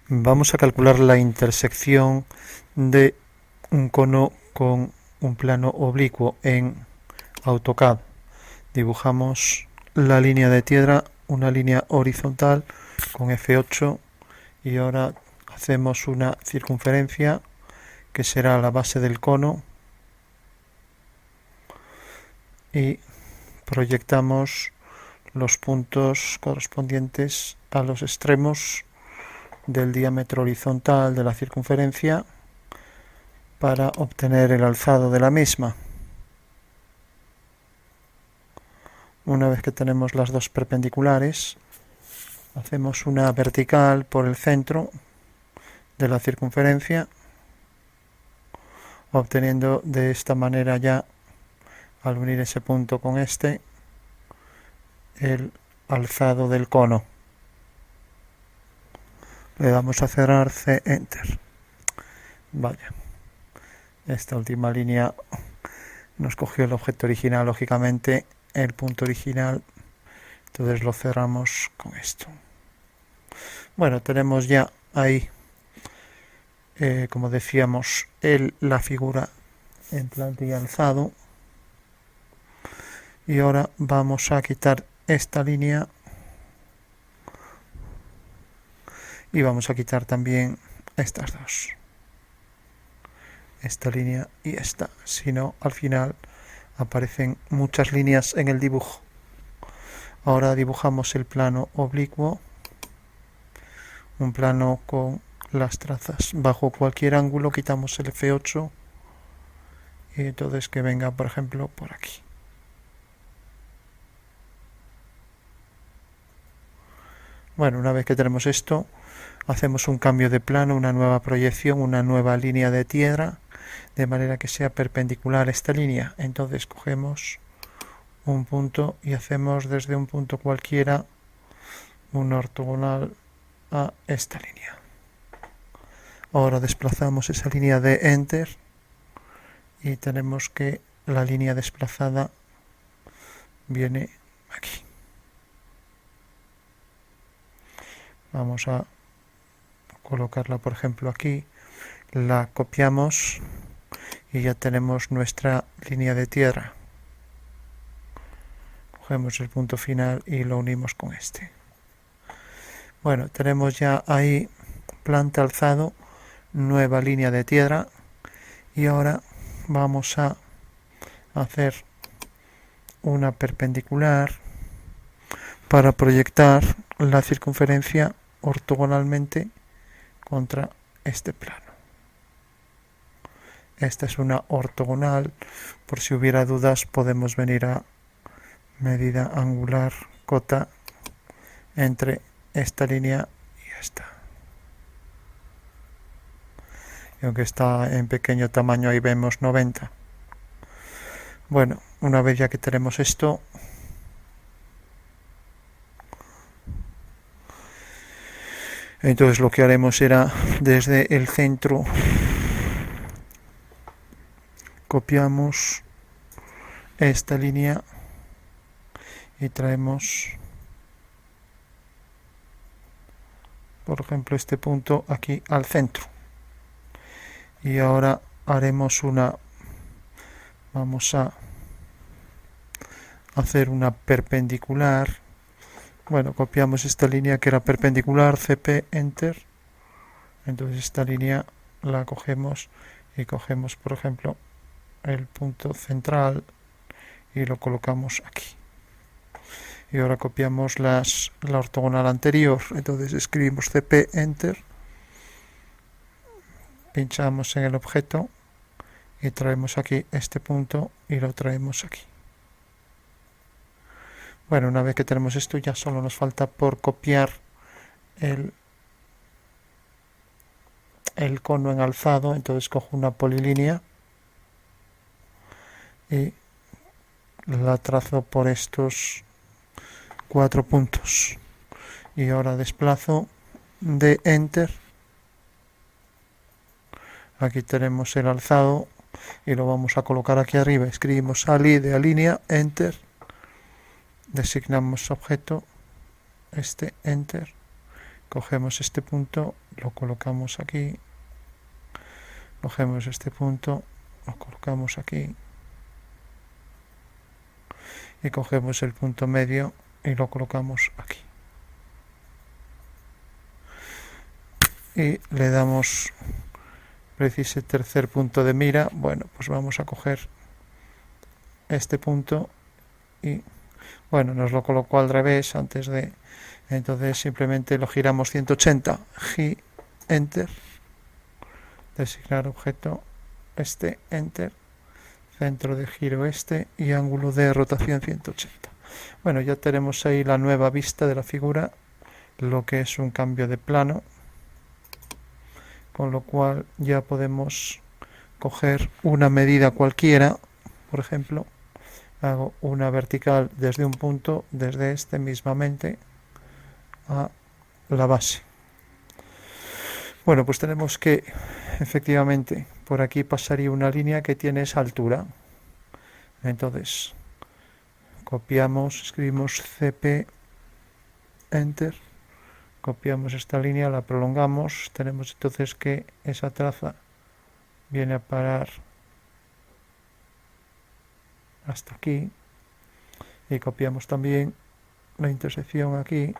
Vamos a calcular la intersección de un cono con un plano oblicuo en AutoCAD. Dibujamos la línea de tierra, una línea horizontal con F8 y ahora hacemos una circunferencia que será la base del cono y proyectamos los puntos correspondientes a los extremos del diámetro horizontal de la circunferencia para obtener el alzado de la misma. Una vez que tenemos las dos perpendiculares, hacemos una vertical por el centro de la circunferencia, obteniendo de esta manera ya, al unir ese punto con este, el alzado del cono. Le damos a cerrar C, Enter. Vaya, esta última línea nos cogió el objeto original, lógicamente, el punto original, entonces lo cerramos con esto. Bueno, tenemos ya ahí, como decíamos, la figura en plantilla alzado. Y ahora vamos a quitar esta línea y vamos a quitar también estas dos, esta línea y esta, si no al final aparecen muchas líneas en el dibujo. Ahora dibujamos el plano oblicuo, un plano con las trazas bajo cualquier ángulo, quitamos el F8 y entonces que venga por ejemplo por aquí. Bueno, una vez que tenemos esto, hacemos un cambio de plano, una nueva proyección, una nueva línea de tierra, de manera que sea perpendicular a esta línea. Entonces cogemos un punto y hacemos desde un punto cualquiera un ortogonal a esta línea. Ahora desplazamos esa línea de Enter y tenemos que la línea desplazada viene aquí. Vamos a colocarla por ejemplo aquí, la copiamos y ya tenemos nuestra línea de tierra. Cogemos el punto final y lo unimos con este. Bueno, tenemos ya ahí planta alzado, nueva línea de tierra y ahora vamos a hacer una perpendicular para proyectar la circunferencia ortogonalmente contra este plano. Esta es una ortogonal, por si hubiera dudas podemos venir a medida angular cota entre esta línea y esta. Y aunque está en pequeño tamaño ahí vemos 90. Bueno, una vez ya que tenemos esto, entonces lo que haremos será desde el centro copiamos esta línea y traemos por ejemplo este punto aquí al centro y ahora haremos vamos a hacer una perpendicular. Bueno, copiamos esta línea que era perpendicular, CP, Enter. Entonces esta línea la cogemos y cogemos, por ejemplo, el punto central y lo colocamos aquí. Y ahora copiamos la ortogonal anterior. Entonces escribimos CP, Enter. Pinchamos en el objeto y traemos aquí este punto y lo traemos aquí. Bueno, una vez que tenemos esto ya solo nos falta por copiar el cono en alzado. Entonces cojo una polilínea y la trazo por estos 4 puntos y ahora desplazo de Enter. Aquí tenemos el alzado y lo vamos a colocar aquí arriba. Escribimos ali de alinea, Enter, designamos objeto, Enter, cogemos este punto, lo colocamos aquí, cogemos este punto, lo colocamos aquí y cogemos el punto medio y lo colocamos aquí y le damos precise tercer punto de mira. Bueno, pues vamos a coger este punto y bueno, nos lo colocó al revés antes de, entonces simplemente lo giramos 180, Enter, designar objeto este, Enter, centro de giro este y ángulo de rotación 180. Bueno, ya tenemos ahí la nueva vista de la figura, lo que es un cambio de plano, con lo cual ya podemos coger una medida cualquiera. Por ejemplo, hago una vertical desde un punto, desde este mismamente a la base. Bueno, pues tenemos que efectivamente por aquí pasaría una línea que tiene esa altura. Entonces copiamos, escribimos CP, Enter, copiamos esta línea, la prolongamos, tenemos entonces que esa traza viene a parar hasta aquí y copiamos también la intersección aquí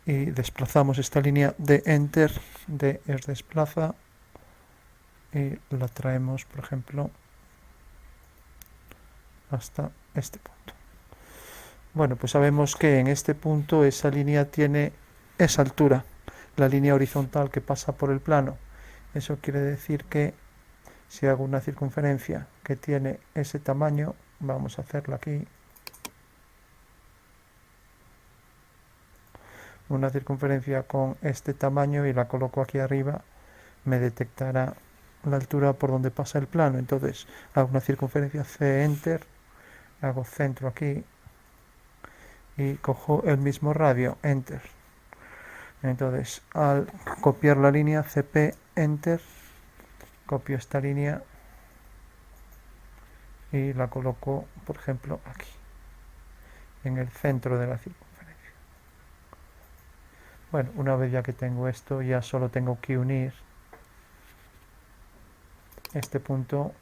y desplazamos esta línea de Enter, D es desplaza y la traemos, por ejemplo, hasta este punto. Bueno, pues sabemos que en este punto esa línea tiene esa altura, la línea horizontal que pasa por el plano. Eso quiere decir que si hago una circunferencia que tiene ese tamaño, vamos a hacerla aquí, una circunferencia con este tamaño y la coloco aquí arriba, me detectará la altura por donde pasa el plano. Entonces hago una circunferencia C, Enter, hago centro aquí y cojo el mismo radio, Enter. Entonces al copiar la línea CP, Enter, copio esta línea y la coloco, por ejemplo, aquí, en el centro de la circunferencia. Bueno, una vez ya que tengo esto, ya solo tengo que unir este punto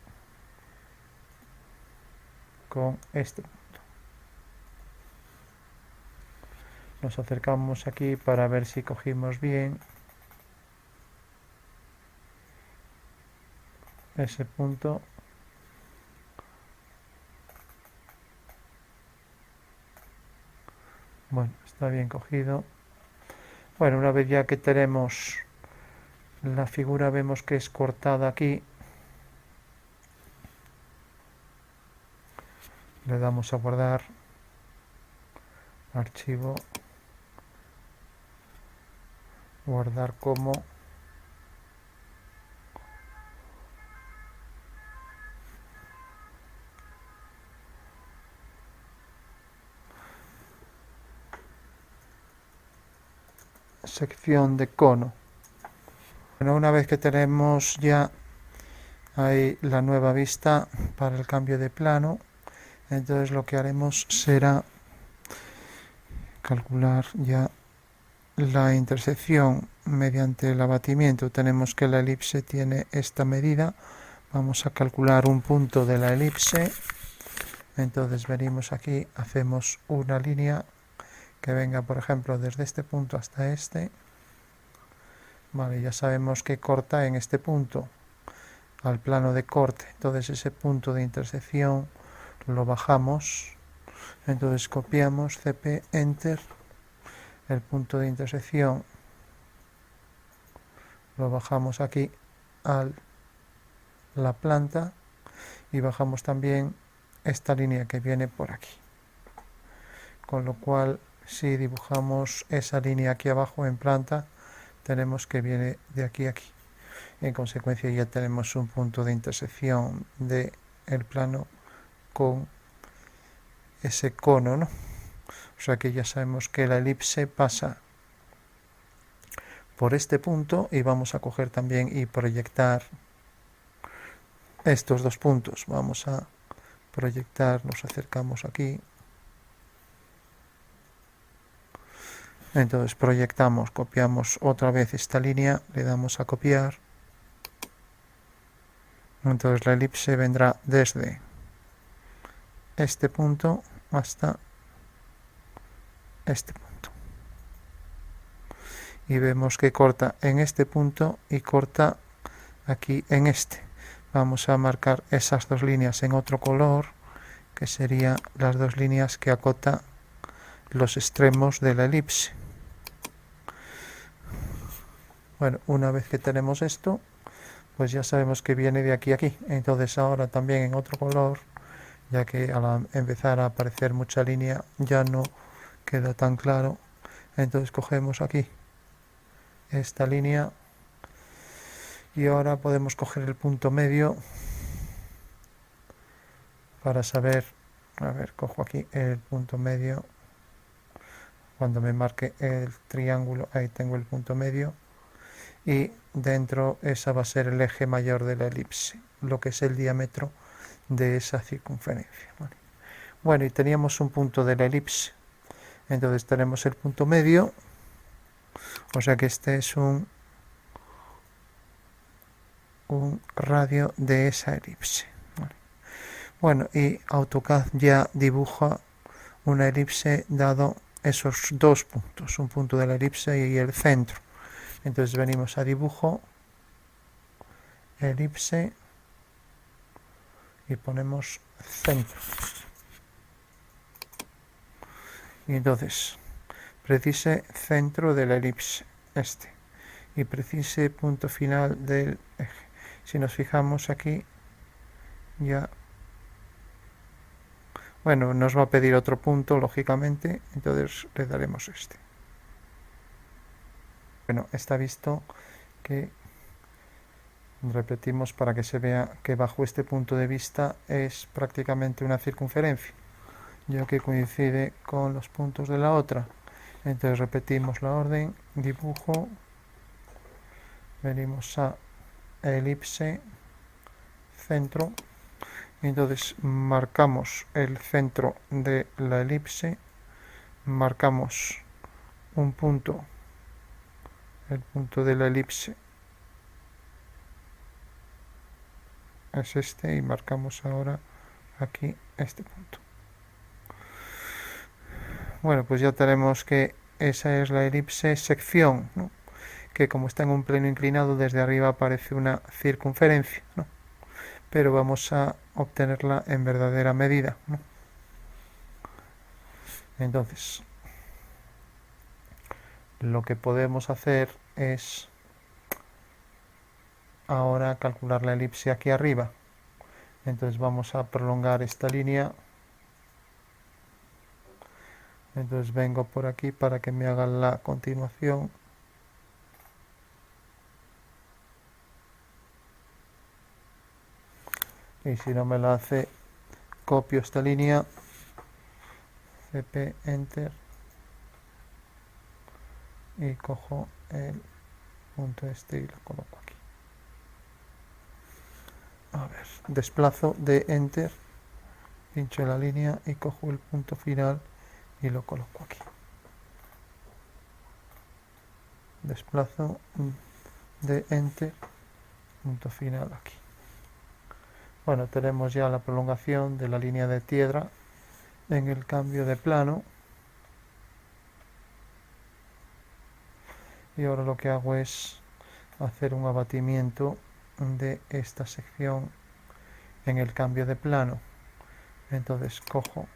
con este punto. Nos acercamos aquí para ver si cogimos bien ese punto. Bueno, está bien cogido. Bueno, una vez ya que tenemos la figura, vemos que es cortada aquí. Le damos a guardar, archivo, guardar como, sección de cono. Bueno, una vez que tenemos ya ahí la nueva vista para el cambio de plano, entonces lo que haremos será calcular ya la intersección mediante el abatimiento. Tenemos que la elipse tiene esta medida, vamos a calcular un punto de la elipse. Entonces venimos aquí, hacemos una línea que venga, por ejemplo, desde este punto hasta este. Vale, ya sabemos que corta en este punto al plano de corte, entonces ese punto de intersección lo bajamos, entonces copiamos CP, Enter, el punto de intersección lo bajamos aquí a la planta y bajamos también esta línea que viene por aquí, con lo cual si dibujamos esa línea aquí abajo en planta, tenemos que viene de aquí a aquí. En consecuencia ya tenemos un punto de intersección del plano con ese cono, ¿no? O sea que ya sabemos que la elipse pasa por este punto y vamos a coger también y proyectar estos dos puntos. Vamos a proyectar, nos acercamos aquí Entonces proyectamos, copiamos otra vez esta línea, le damos a copiar. Entonces la elipse vendrá desde este punto hasta este punto. Y vemos que corta en este punto y corta aquí en este. Vamos a marcar esas dos líneas en otro color, que serían las dos líneas que acota los extremos de la elipse. Bueno, una vez que tenemos esto, pues ya sabemos que viene de aquí a aquí. Entonces ahora también en otro color, ya que al empezar a aparecer mucha línea ya no queda tan claro. Entonces cogemos aquí esta línea y ahora podemos coger el punto medio para saber, a ver, cojo aquí el punto medio. Cuando me marque el triángulo, ahí tengo el punto medio. Y dentro esa va a ser el eje mayor de la elipse, lo que es el diámetro de esa circunferencia. ¿Vale? Bueno, y teníamos un punto de la elipse. Entonces tenemos el punto medio, o sea que este es un radio de esa elipse. ¿Vale? Bueno, y AutoCAD ya dibuja una elipse dado esos dos puntos, un punto de la elipse y el centro. Entonces venimos a dibujo, elipse y ponemos centro. Y entonces precise centro de la elipse, este, y precise punto final del eje. Si nos fijamos aquí, ya, bueno, nos va a pedir otro punto, lógicamente, entonces le daremos este. Bueno, está visto que repetimos para que se vea que bajo este punto de vista es prácticamente una circunferencia, ya que coincide con los puntos de la otra. Entonces repetimos la orden, dibujo, venimos a elipse, centro, y entonces marcamos el centro de la elipse, marcamos un punto, el punto de la elipse es este y marcamos ahora aquí este punto. Bueno, pues ya tenemos que esa es la elipse sección, ¿no? Que como está en un plano inclinado, desde arriba aparece una circunferencia, ¿no? Pero vamos a obtenerla en verdadera medida, ¿no? Entonces, lo que podemos hacer es ahora calcular la elipse aquí arriba. Entonces vamos a prolongar esta línea. Entonces vengo por aquí para que me haga la continuación. Y si no me la hace, copio esta línea, CP, Enter, y cojo el punto este y lo coloco aquí. A ver, desplazo de Enter, pincho la línea y cojo el punto final y lo coloco aquí. Desplazo de Enter, punto final aquí. Bueno, tenemos ya la prolongación de la línea de tierra en el cambio de plano. Y ahora lo que hago es hacer un abatimiento de esta sección en el cambio de plano. Entonces cojo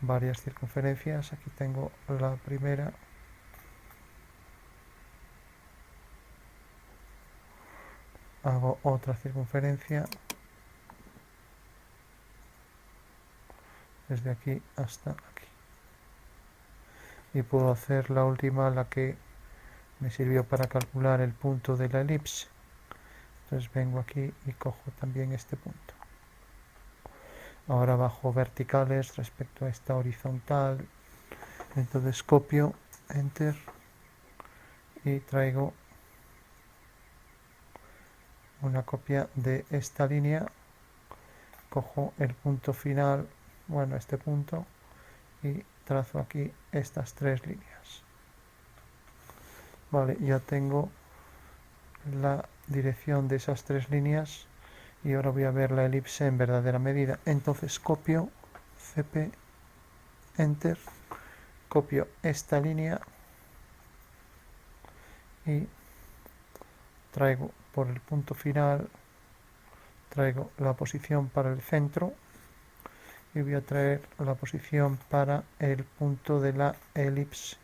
varias circunferencias, aquí tengo la primera, hago otra circunferencia desde aquí hasta aquí y puedo hacer la última, la que me sirvió para calcular el punto de la elipse. Entonces vengo aquí y cojo también este punto. Ahora bajo verticales respecto a esta horizontal, entonces copio, Enter, y traigo una copia de esta línea, cojo el punto final, bueno, este punto, y trazo aquí estas tres líneas. Vale, ya tengo la dirección de esas tres líneas y ahora voy a ver la elipse en verdadera medida. Entonces copio CP, Enter, copio esta línea y traigo por el punto final, traigo la posición para el centro y voy a traer la posición para el punto de la elipse.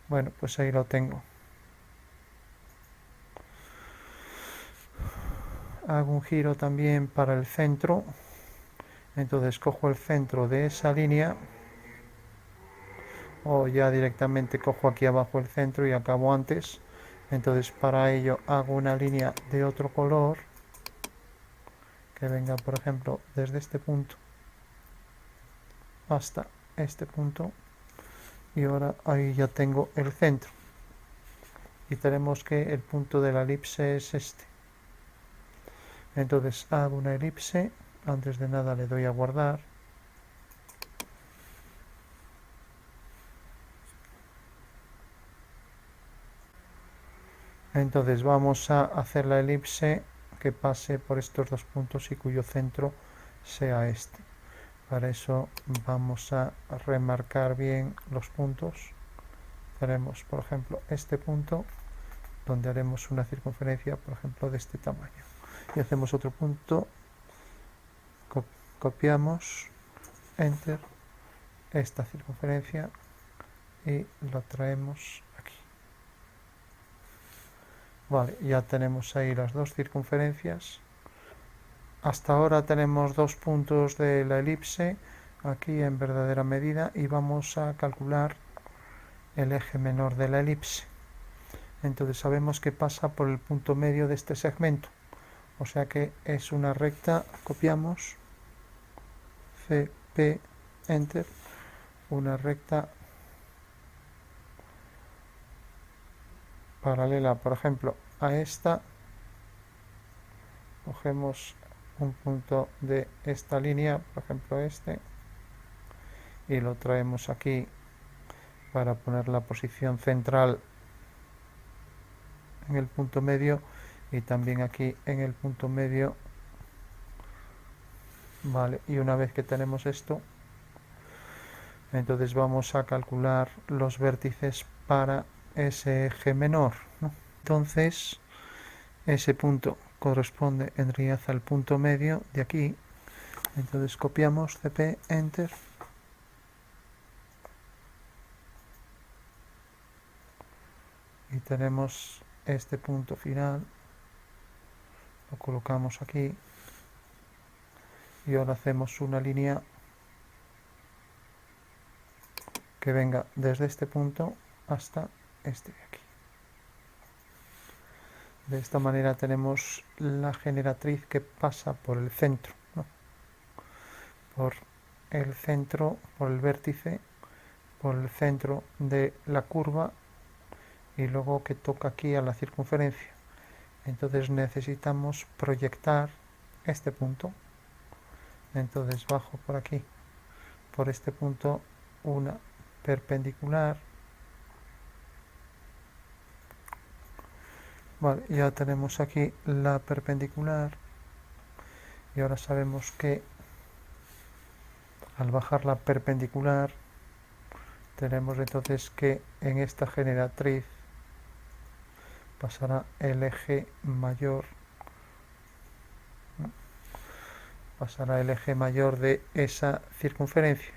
Bueno, pues ahí lo tengo. Hago un giro también para el centro, entonces cojo el centro de esa línea o ya directamente cojo aquí abajo el centro y acabo antes. Entonces para ello hago una línea de otro color que venga, por ejemplo, desde este punto hasta este punto y ahora ahí ya tengo el centro y tenemos que el punto de la elipse es este. Entonces hago una elipse, antes de nada le doy a guardar. Entonces vamos a hacer la elipse que pase por estos dos puntos y cuyo centro sea este. Para eso vamos a remarcar bien los puntos. Tenemos, por ejemplo, este punto donde haremos una circunferencia, por ejemplo, de este tamaño. Y hacemos otro punto, copiamos, Enter, esta circunferencia y lo traemos aquí. Vale, ya tenemos ahí las dos circunferencias. Hasta ahora tenemos dos puntos de la elipse aquí en verdadera medida y vamos a calcular el eje menor de la elipse. Entonces sabemos que pasa por el punto medio de este segmento, o sea que es una recta, copiamos, CP, Enter, una recta paralela, por ejemplo, a esta. Cogemos un punto de esta línea, por ejemplo este, y lo traemos aquí para poner la posición central en el punto medio y también aquí en el punto medio. Vale, y una vez que tenemos esto, entonces vamos a calcular los vértices para ese eje menor, ¿no? Entonces ese punto corresponde en realidad al punto medio de aquí. Entonces copiamos CP, Enter, y tenemos este punto final, lo colocamos aquí y ahora hacemos una línea que venga desde este punto hasta este de aquí. De esta manera tenemos la generatriz que pasa por el centro, ¿no? Por el centro, por el vértice, por el centro de la curva y luego que toca aquí a la circunferencia. Entonces necesitamos proyectar este punto. Entonces bajo por aquí, por este punto, una perpendicular. Vale, ya tenemos aquí la perpendicular y ahora sabemos que al bajar la perpendicular tenemos entonces que en esta generatriz pasará el eje mayor, pasará el eje mayor de esa circunferencia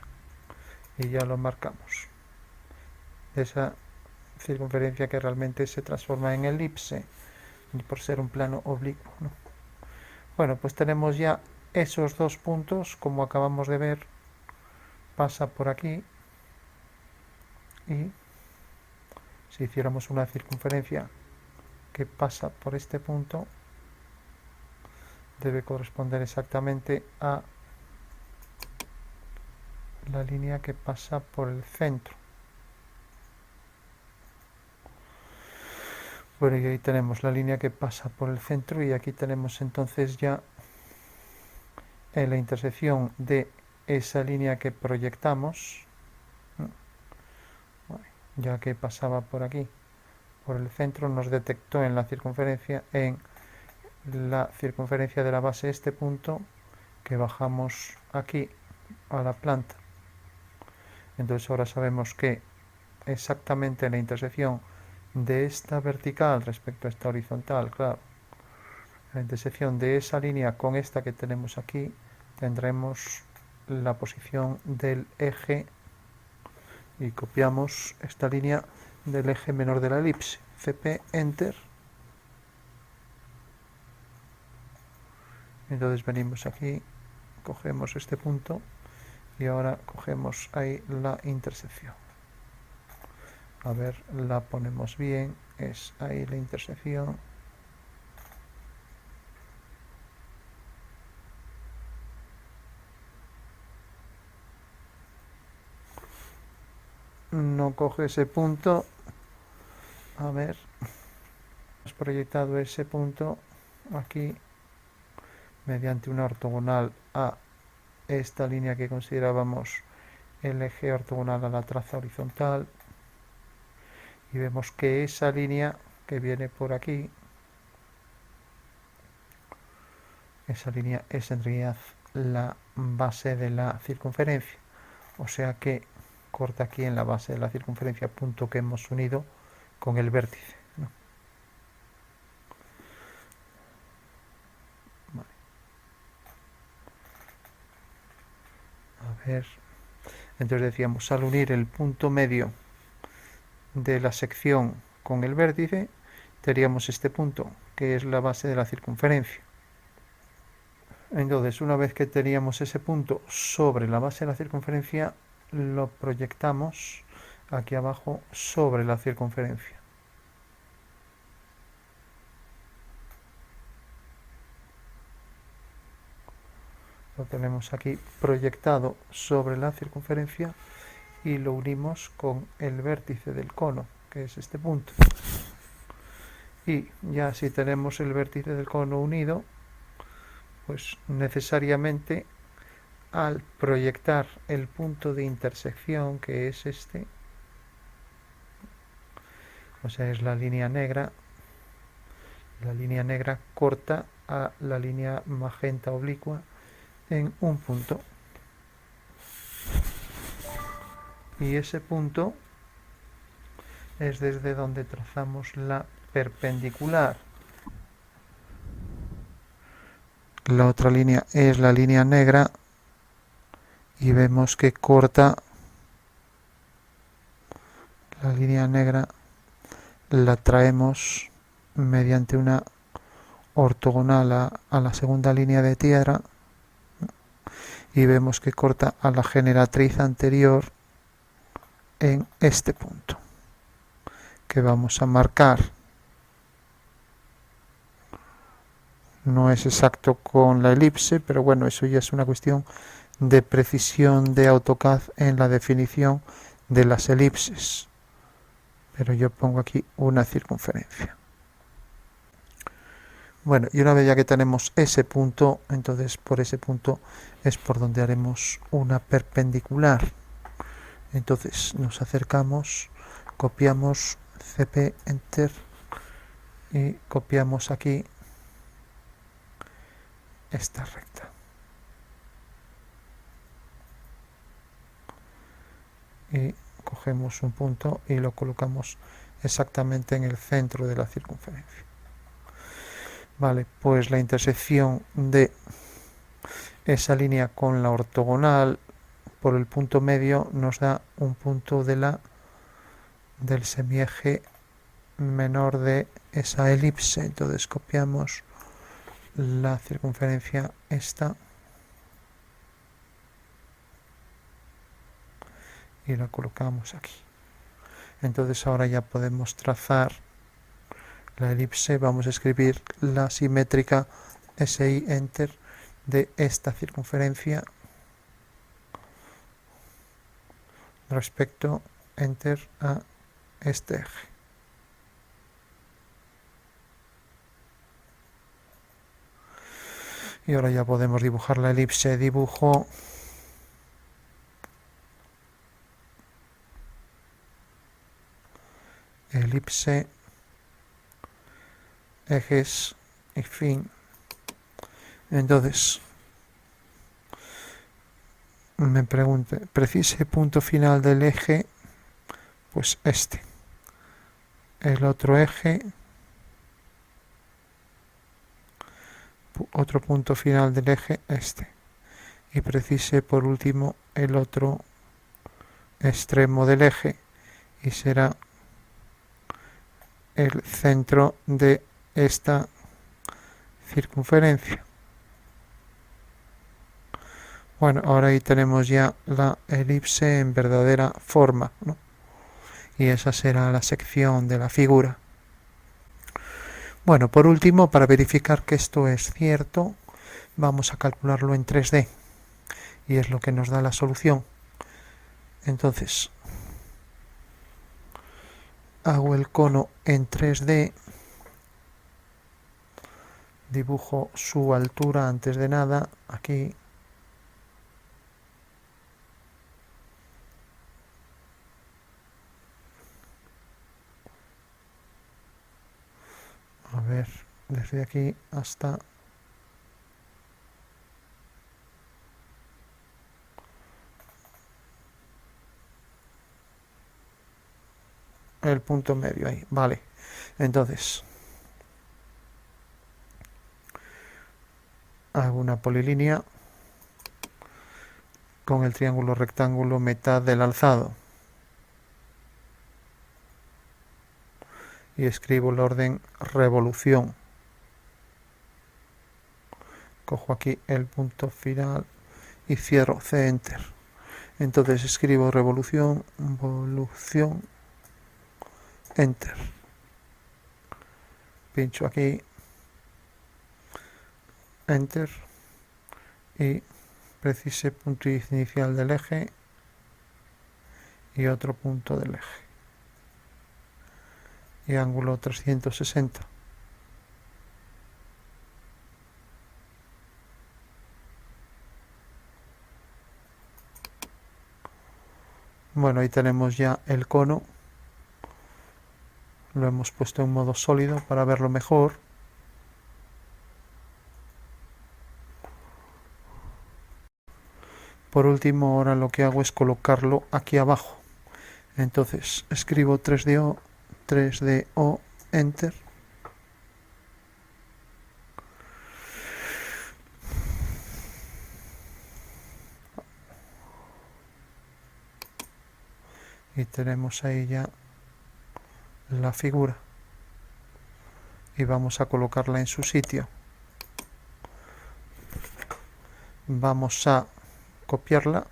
y ya lo marcamos, de esa circunferencia que realmente se transforma en elipse por ser un plano oblicuo, ¿no? Bueno, pues tenemos ya esos dos puntos, como acabamos de ver, pasa por aquí y si hiciéramos una circunferencia que pasa por este punto debe corresponder exactamente a la línea que pasa por el centro. Bueno, y ahí tenemos la línea que pasa por el centro y aquí tenemos entonces ya en la intersección de esa línea que proyectamos. ya que pasaba por aquí, por el centro, nos detectó en la circunferencia de la base este punto que bajamos aquí a la planta. Entonces ahora sabemos que exactamente la intersección de esta vertical respecto a esta horizontal, claro, la intersección de esa línea con esta que tenemos aquí, tendremos la posición del eje y copiamos esta línea del eje menor de la elipse. CP, Enter. Entonces venimos aquí, cogemos este punto y ahora cogemos ahí la intersección. A ver, la ponemos bien, es ahí la intersección. No coge ese punto. A ver, hemos proyectado ese punto aquí mediante una ortogonal a esta línea que considerábamos el eje ortogonal a la traza horizontal, y vemos que esa línea que viene por aquí, esa línea es en realidad la base de la circunferencia, o sea que corta aquí en la base de la circunferencia, punto que hemos unido con el vértice, ¿no? Vale. A ver, entonces decíamos, al unir el punto medio de la sección con el vértice, tendríamos este punto que es la base de la circunferencia. Entonces, una vez que teníamos ese punto sobre la base de la circunferencia, lo proyectamos aquí abajo sobre la circunferencia. Lo tenemos aquí proyectado sobre la circunferencia y lo unimos con el vértice del cono, que es este punto. Y ya si tenemos el vértice del cono unido, pues necesariamente al proyectar el punto de intersección, que es este, o sea, es la línea negra corta a la línea magenta oblicua en un punto. Y ese punto es desde donde trazamos la perpendicular. La otra línea es la línea negra y vemos que corta la línea negra, la traemos mediante una ortogonal a la segunda línea de tierra y vemos que corta a la generatriz anterior en este punto que vamos a marcar. No es exacto con la elipse, pero bueno, eso ya es una cuestión de precisión de AutoCAD en la definición de las elipses. Pero yo pongo aquí una circunferencia. Bueno, y una vez ya que tenemos ese punto, entonces por ese punto es por donde haremos una perpendicular. Entonces nos acercamos, copiamos CP, Enter y copiamos aquí esta recta. Y cogemos un punto y lo colocamos exactamente en el centro de la circunferencia. Vale, pues la intersección de esa línea con la ortogonal por el punto medio nos da un punto del semieje menor de esa elipse. Entonces copiamos la circunferencia esta y la colocamos aquí. Entonces ahora ya podemos trazar la elipse. Vamos a escribir la simétrica SI, Enter, de esta circunferencia respecto, Enter, a este eje. Y ahora ya podemos dibujar la elipse. Dibujo elipse, ejes y fin. Entonces me pregunte, precise punto final del eje, pues este. El otro eje, otro punto final del eje, este. Y precise por último el otro extremo del eje y será el centro de esta circunferencia. Bueno, ahora ahí tenemos ya la elipse en verdadera forma, ¿no? Y esa será la sección de la figura. Bueno, por último, para verificar que esto es cierto, vamos a calcularlo en 3D y es lo que nos da la solución. Entonces, hago el cono en 3D, dibujo su altura antes de nada, aquí. A ver, desde aquí hasta el punto medio ahí, vale. Entonces, hago una polilínea con el triángulo rectángulo mitad del alzado. Y escribo el orden revolución. Cojo aquí el punto final y cierro C Enter. Entonces escribo revolución, evolución, Enter. Pincho aquí, Enter y precise punto inicial del eje y otro punto del eje. Y ángulo 360. Bueno, ahí tenemos ya el cono. Lo hemos puesto en modo sólido para verlo mejor. Por último, ahora lo que hago es colocarlo aquí abajo. Entonces escribo 3DO, 3DO, Enter. Y tenemos ahí ya la figura. Y vamos a colocarla en su sitio. Vamos a copiarla.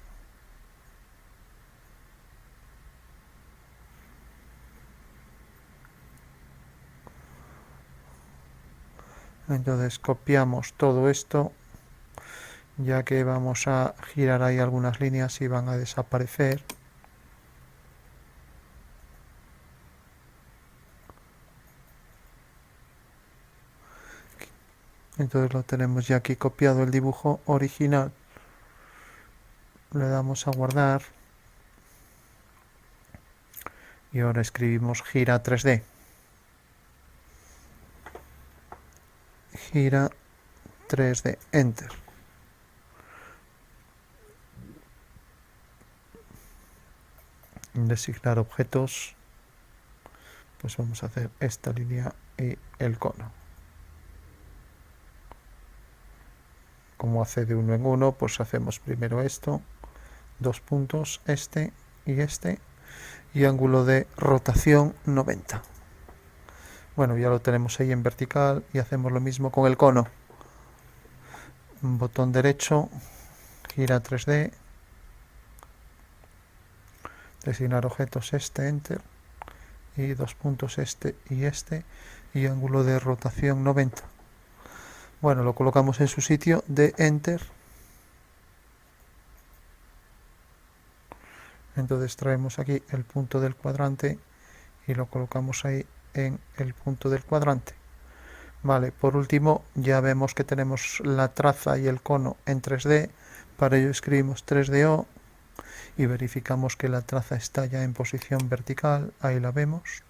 Entonces copiamos todo esto, ya que vamos a girar ahí algunas líneas y van a desaparecer. Entonces lo tenemos ya aquí copiado el dibujo original. Le damos a guardar. Y ahora escribimos gira 3D. Gira 3D, Enter. Designar objetos. Pues vamos a hacer esta línea y el cono. Como hace de uno en uno, pues hacemos primero esto, 2 puntos, este, y ángulo de rotación 90. Bueno, ya lo tenemos ahí en vertical y hacemos lo mismo con el cono. Un botón derecho, gira 3D, designar objetos Enter, y 2 puntos y ángulo de rotación 90. Bueno, lo colocamos en su sitio de Enter. Entonces traemos aquí el punto del cuadrante y lo colocamos ahí en el punto del cuadrante. Vale, por último ya vemos que tenemos la traza y el cono en 3D. Para ello escribimos 3DO y verificamos que la traza está ya en posición vertical. Ahí la vemos.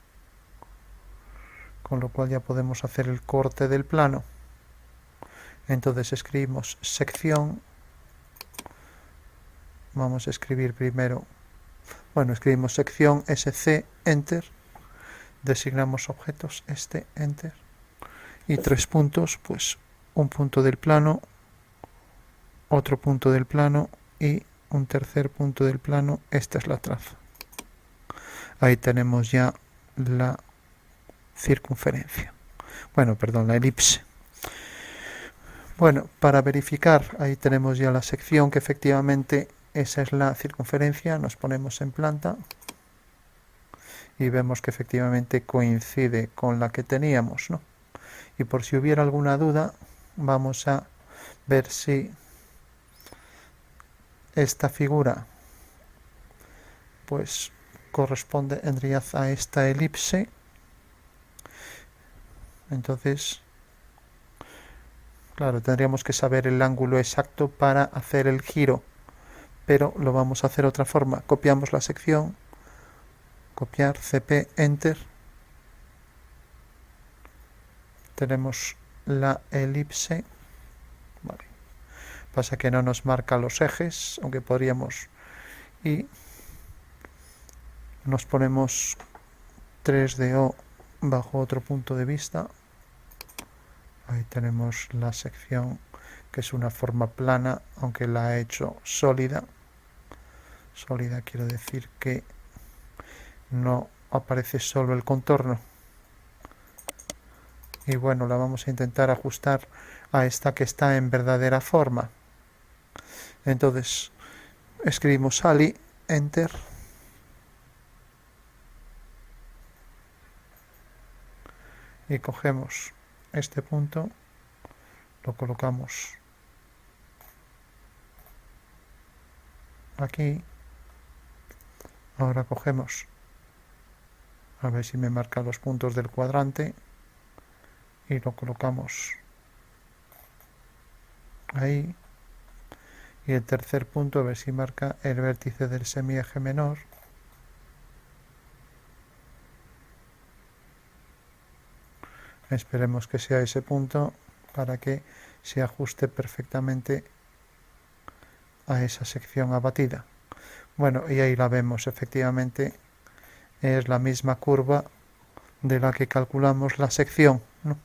con lo cual ya podemos hacer el corte del plano. Entonces escribimos sección, vamos a escribir primero, escribimos sección SC, Enter, designamos objetos, Enter, y 3 puntos, pues un punto del plano, otro punto del plano y un tercer punto del plano. Esta es la traza. Ahí tenemos ya la circunferencia. La elipse. Para verificar, ahí tenemos ya la sección, que efectivamente esa es la circunferencia. Nos ponemos en planta y vemos que efectivamente coincide con la que teníamos, ¿no? Y por si hubiera alguna duda, vamos a ver si esta figura pues corresponde en realidad a esta elipse. Entonces, claro, tendríamos que saber el ángulo exacto para hacer el giro, pero lo vamos a hacer de otra forma. Copiamos la sección, copiar, CP, Enter. Tenemos la elipse. Vale. Pasa que no nos marca los ejes, aunque podríamos. Y nos ponemos 3DO bajo otro punto de vista. Ahí tenemos la sección, que es una forma plana, aunque la he hecho sólida. Sólida quiero decir que no aparece solo el contorno. Y la vamos a intentar ajustar a esta que está en verdadera forma. Entonces escribimos Ali, Enter. Y cogemos este punto, lo colocamos aquí. Ahora cogemos, a ver si me marca los puntos del cuadrante, y lo colocamos ahí. Y el tercer punto, a ver si marca el vértice del semieje menor. Esperemos que sea ese punto para que se ajuste perfectamente a esa sección abatida. Y ahí la vemos, efectivamente es la misma curva de la que calculamos la sección, ¿no?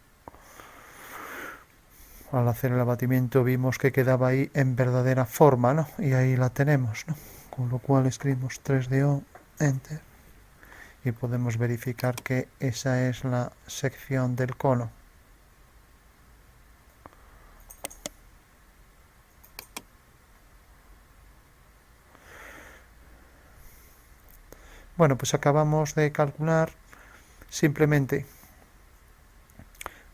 Al hacer el abatimiento vimos que quedaba ahí en verdadera forma, ¿no? Y ahí la tenemos, ¿no? Con lo cual escribimos 3DO, Enter, y podemos verificar que esa es la sección del cono. Pues acabamos de calcular simplemente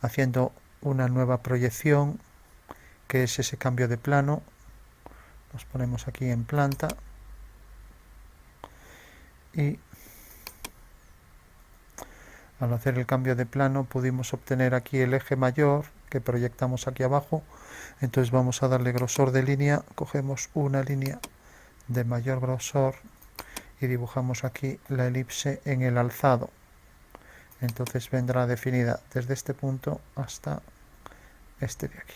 haciendo una nueva proyección, que es ese cambio de plano. Nos ponemos aquí en planta y al hacer el cambio de plano pudimos obtener aquí el eje mayor que proyectamos aquí abajo. Entonces vamos a darle grosor de línea, cogemos una línea de mayor grosor y dibujamos aquí la elipse en el alzado. Entonces vendrá definida desde este punto hasta este de aquí.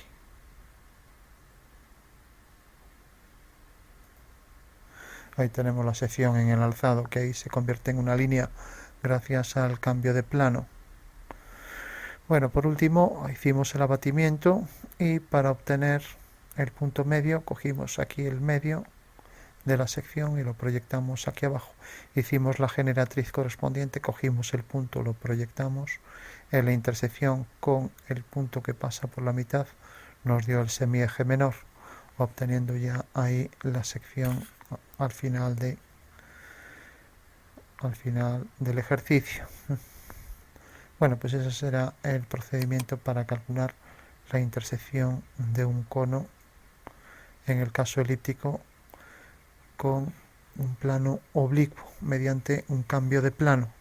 Ahí tenemos la sección en el alzado, que ahí se convierte en una línea gracias al cambio de plano. Por último hicimos el abatimiento y para obtener el punto medio cogimos aquí el medio de la sección y lo proyectamos aquí abajo. Hicimos la generatriz correspondiente, cogimos el punto, lo proyectamos en la intersección con el punto que pasa por la mitad, nos dio el semieje menor, obteniendo ya ahí la sección al final del ejercicio. Pues ese será el procedimiento para calcular la intersección de un cono, en el caso elíptico, con un plano oblicuo mediante un cambio de plano.